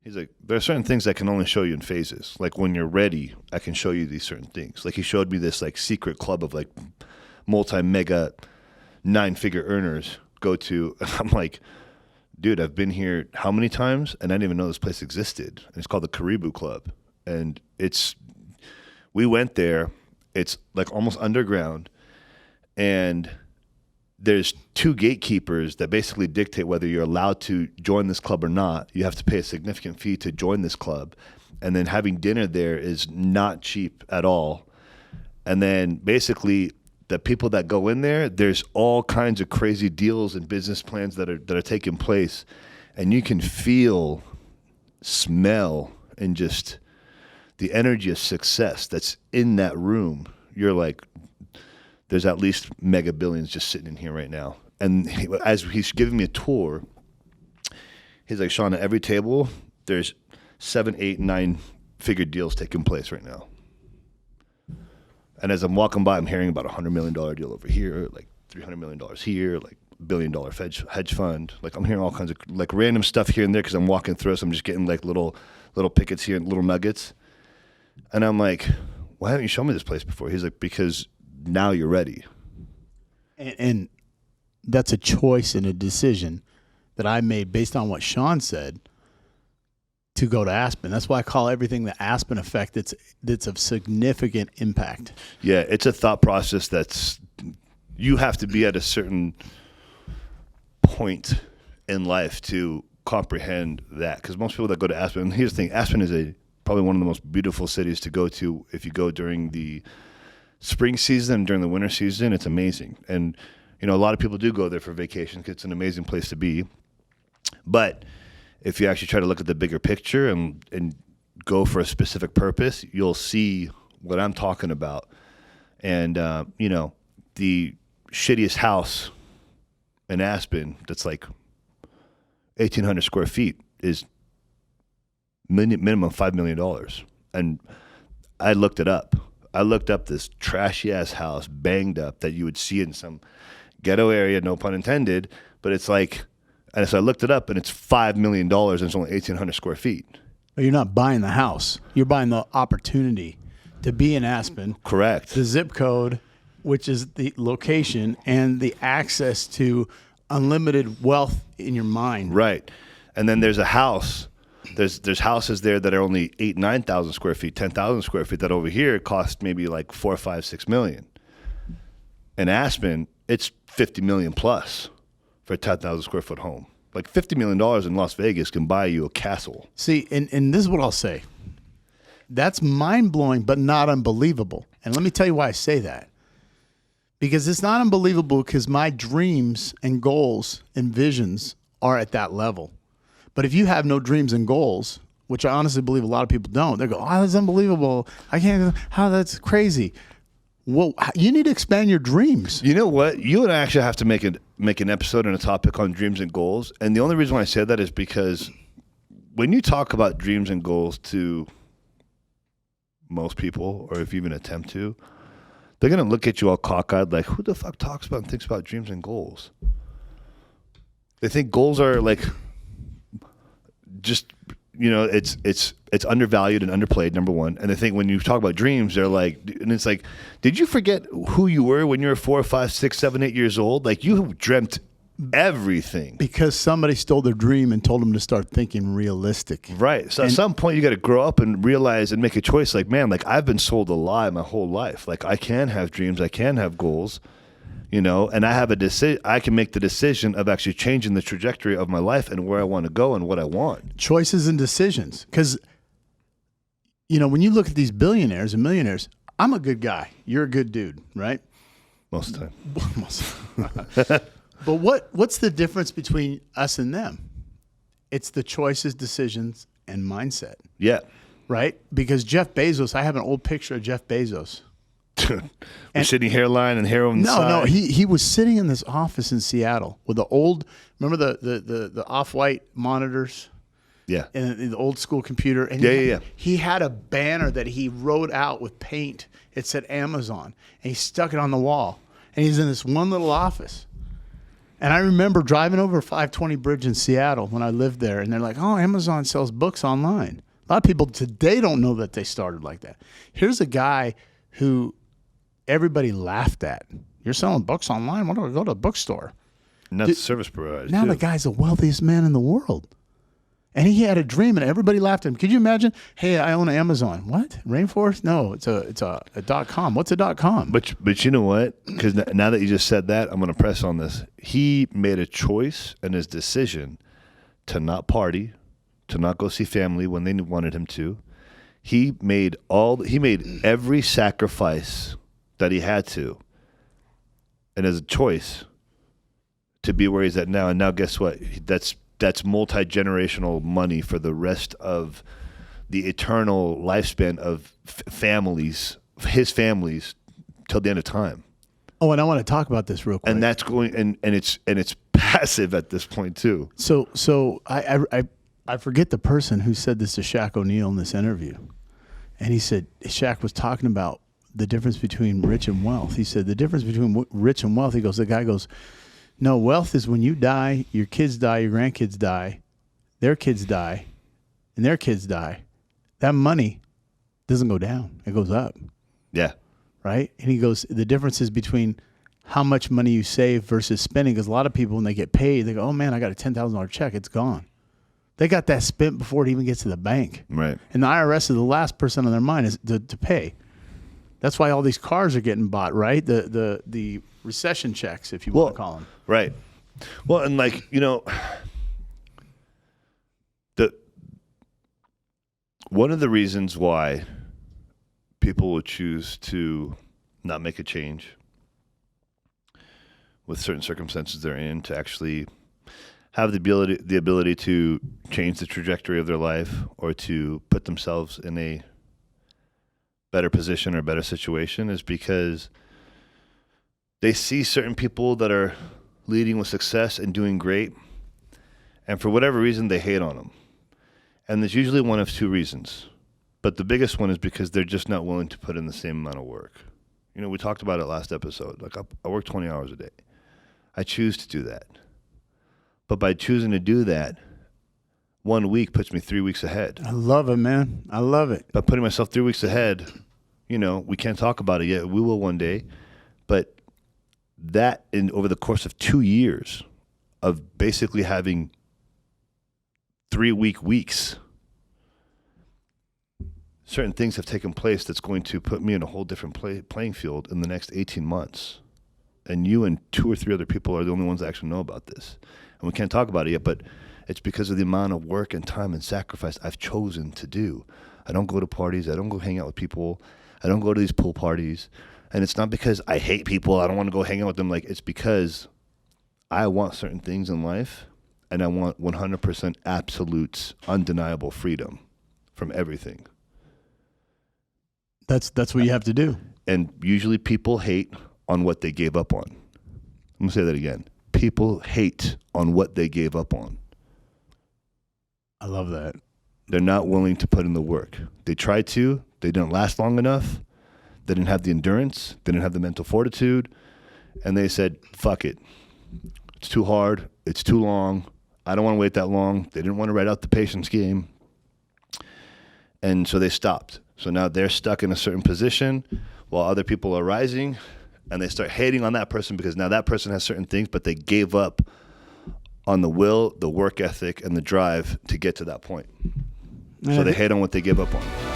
He's like, there are certain things I can only show you in phases. Like when you're ready, I can show you these certain things. Like he showed me this like secret club of like multi-mega 9-figure earners go to. And I'm like, dude, I've been here how many times? And I didn't even know this place existed. And it's called the Caribou Club. And we went there. It's like almost underground. And there's 2 gatekeepers that basically dictate whether you're allowed to join this club or not. You have to pay a significant fee to join this club. And then having dinner there is not cheap at all. And then basically the people that go in there, there's all kinds of crazy deals and business plans that are taking place. And you can feel, smell, and just the energy of success that's in that room. You're like, there's at least mega billions just sitting in here right now. And as he's giving me a tour, he's like, Sean, at every table, there's 7, 8, 9-figure deals taking place right now. And as I'm walking by, I'm hearing about $100 million deal over here, like $300 million here, like $1 billion hedge fund. Like I'm hearing all kinds of like random stuff here and there because I'm walking through. So I'm just getting like little pickets here and little nuggets. And I'm like, why haven't you shown me this place before? He's like, because now you're ready. And that's a choice and a decision that I made based on what Sean said to go to Aspen. That's why I call everything the Aspen effect. That's of significant impact. Yeah, it's a thought process that's you have to be at a certain point in life to comprehend that. Because most people that go to Aspen, and here's the thing, Aspen is probably one of the most beautiful cities to go to if you go during the spring season and during the winter season. It's amazing. And, you know, a lot of people do go there for vacation because it's an amazing place to be. But if you actually try to look at the bigger picture and go for a specific purpose, you'll see what I'm talking about. And, you know, the shittiest house in Aspen that's like 1,800 square feet is minimum $5 million. And I looked it up. I looked up this trashy-ass house, banged up, that you would see in some ghetto area, no pun intended, but it's like, and so I looked it up, and it's $5 million, and it's only 1,800 square feet. But you're not buying the house. You're buying the opportunity to be in Aspen. Correct. The zip code, which is the location, and the access to unlimited wealth in your mind. Right. And then there's a house. There's houses there that are only 8,000, 9,000 square feet, 10,000 square feet that over here cost maybe like 4, 5, 6 million. In Aspen, it's 50 million plus for a 10,000 square foot home. Like $50 million in Las Vegas can buy you a castle. See, and this is what I'll say. That's mind-blowing, but not unbelievable. And let me tell you why I say that. Because it's not unbelievable because my dreams and goals and visions are at that level. But if you have no dreams and goals, which I honestly believe a lot of people don't, they go, oh, that's unbelievable. I can't, how that's crazy. Well, you need to expand your dreams. You know what? You and I actually have to make an episode and a topic on dreams and goals. And the only reason why I say that is because when you talk about dreams and goals to most people, or if you even attempt to, they're going to look at you all cockeyed like, who the fuck talks about and thinks about dreams and goals? They think goals are like just, you know, it's undervalued and underplayed, number one. And I think when you talk about dreams, they're like, and it's like, did you forget who you were when you were 4, 5, 6, 7, 8 years old? Like you dreamt everything. Because somebody stole their dream and told them to start thinking realistic. Right. So at some point you got to grow up and realize and make a choice. Like, man, like I've been sold a lie my whole life. Like I can have dreams. I can have goals. You know, and I have a decision. I can make the decision of actually changing the trajectory of my life and where I want to go and what I want. Choices and decisions. Because, you know, when you look at these billionaires and millionaires, I'm a good guy. You're a good dude, right? Most of the time. But what's the difference between us and them? It's the choices, decisions, and mindset. Yeah. Right? Because Jeff Bezos, I have an old picture of Jeff Bezos. Receding hairline and hair on the side. No, he was sitting in this office in Seattle with the old, remember the off-white monitors? Yeah. And the old school computer. And he had a banner that he wrote out with paint. It said Amazon. And he stuck it on the wall. And he's in this one little office. And I remember driving over 520 Bridge in Seattle when I lived there, and they're like, oh, Amazon sells books online. A lot of people today don't know that they started like that. Here's a guy who everybody laughed at. You're selling books online? Why don't I go to a bookstore? And that's service provider. Now too. the guy's the wealthiest man in the world. And he had a dream, and everybody laughed at him. Could you imagine? Hey, I own Amazon. What? Rainforest? No, it's a .com. What's a .com? But you know what? Because now that you just said that, I'm going to press on this. He made a choice and his decision to not party, to not go see family when they wanted him to. He made every sacrifice that he had to, and as a choice to be where he's at now. And now, guess what? That's multi-generational money for the rest of the eternal lifespan of families, his families, till the end of time. Oh, and I want to talk about this real quick. And that's going, and it's passive at this point too. So I forget the person who said this to Shaq O'Neal in this interview, and he said Shaq was talking about the difference between rich and wealth. He said the difference between rich and wealth. He goes, the guy goes, no, wealth is when you die, your kids die, your grandkids die, their kids die, and their kids die. That money doesn't go down. It goes up. Yeah. Right? And he goes, the difference is between how much money you save versus spending. Because a lot of people, when they get paid, they go, oh, man, I got a $10,000 check. It's gone. They got that spent before it even gets to the bank. Right. And the IRS is the last person on their mind is to pay. That's why all these cars are getting bought, right? The recession checks, if you want to call them. Right. Well, and like, one of the reasons why people would choose to not make a change with certain circumstances they're in, to actually have the ability to change the trajectory of their life or to put themselves in a better position or better situation, is because they see certain people that are leading with success and doing great, and for whatever reason they hate on them. And there's usually one of two reasons, but the biggest one is because they're just not willing to put in the same amount of work. We talked about it last episode. Like, I work 20 hours a day. I choose to do that, but by choosing to do that, 1 week puts me 3 weeks ahead. I love it, man. I love it. By putting myself 3 weeks ahead, we can't talk about it yet. We will one day. But that, over the course of 2 years of basically having 3 weeks, certain things have taken place that's going to put me in a whole different playing field in the next 18 months. And you and 2 or 3 other people are the only ones that actually know about this. And we can't talk about it yet, but it's because of the amount of work and time and sacrifice I've chosen to do. I don't go to parties. I don't go hang out with people. I don't go to these pool parties. And it's not because I hate people. I don't want to go hang out with them. Like, it's because I want certain things in life, and I want 100% absolute, undeniable freedom from everything. That's what you have to do. And usually people hate on what they gave up on. I'm going to say that again. People hate on what they gave up on. I love that. They're not willing to put in the work. They tried to. They didn't last long enough. They didn't have the endurance. They didn't have the mental fortitude. And they said, fuck it. It's too hard. It's too long. I don't want to wait that long. They didn't want to write out the patience game. And so they stopped. So now they're stuck in a certain position while other people are rising, and they start hating on that person because now that person has certain things, but they gave up on the will, the work ethic, and the drive to get to that point. So they hate on what they give up on.